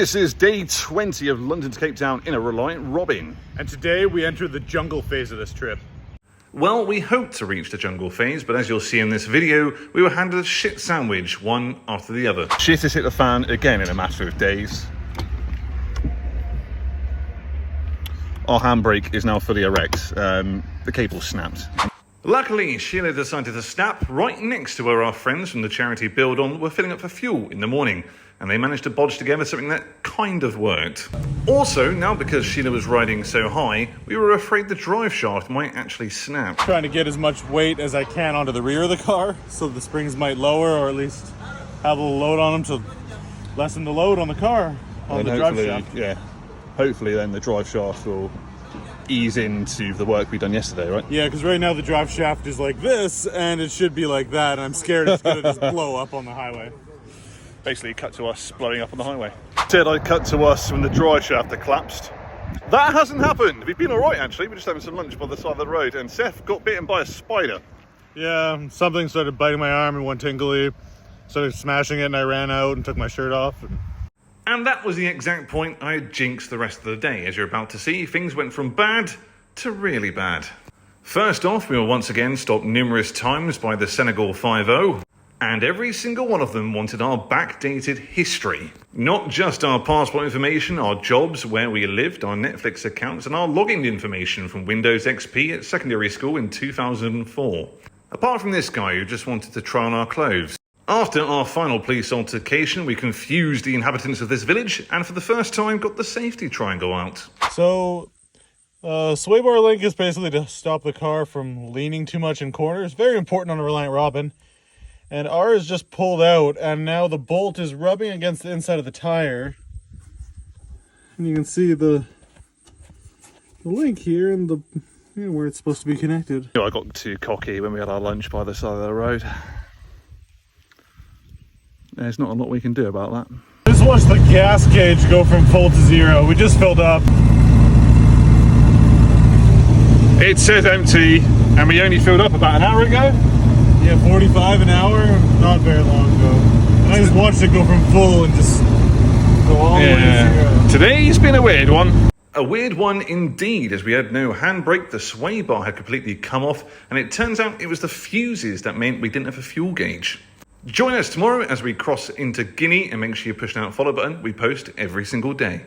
This is day 20 of London to Cape Town in a Reliant Robin. And today we enter the jungle phase of this trip. Well, we hoped to reach the jungle phase, but as you'll see in this video, we were handed a shit sandwich, one after the other. Shit has hit the fan again in a matter of days. Our handbrake is now fully erect. The cable snapped. Luckily, Sheila decided to snap right next to where our friends from the charity Build On were filling up for fuel in the morning, and they managed to bodge together something that kind of worked. Also, now because Sheila was riding so high, we were afraid the drive shaft might actually snap. Trying to get as much weight as I can onto the rear of the car so the springs might lower, or at least have a little load on them to lessen the load on the car, on the drive shaft. Yeah, hopefully then the drive shaft will ease into the work we done yesterday, right? Yeah, because right now the drive shaft is like this, and it should be like that, and I'm scared it's going to just blow up on the highway. Basically cut to us blowing up on the highway. Said I cut to us when the drive shaft had collapsed. That hasn't happened. We've been all right, actually. We're just having some lunch by the side of the road, and Seth got bitten by a spider. Yeah, something started biting my arm and went tingly. Started smashing it, and I ran out and took my shirt off. And that was the exact point I had jinxed the rest of the day. As you're about to see, things went from bad to really bad. First off, we were once again stopped numerous times by the Senegal 5-0. And every single one of them wanted our backdated history. Not just our passport information, our jobs, where we lived, our Netflix accounts, and our login information from Windows XP at secondary school in 2004. Apart from this guy who just wanted to try on our clothes. After our final police altercation, we confused the inhabitants of this village, and for the first time got the safety triangle out. So, sway bar link is basically to stop the car from leaning too much in corners. Very important on a Reliant Robin. And ours just pulled out, and now the bolt is rubbing against the inside of the tire. And you can see the link here and where it's supposed to be connected. You know, I got too cocky when we had our lunch by the side of the road. There's not a lot we can do about that. Just watch the gas gauge go from full to zero. We just filled up. It says empty, and we only filled up about an hour ago. Yeah, 45 an hour, not very long ago. And I just watched it go from full and just go all the way to zero. Today's been a weird one. A weird one indeed, as we had no handbrake, the sway bar had completely come off, and it turns out it was the fuses that meant we didn't have a fuel gauge. Join us tomorrow as we cross into Guinea, and make sure you push that follow button. We post every single day.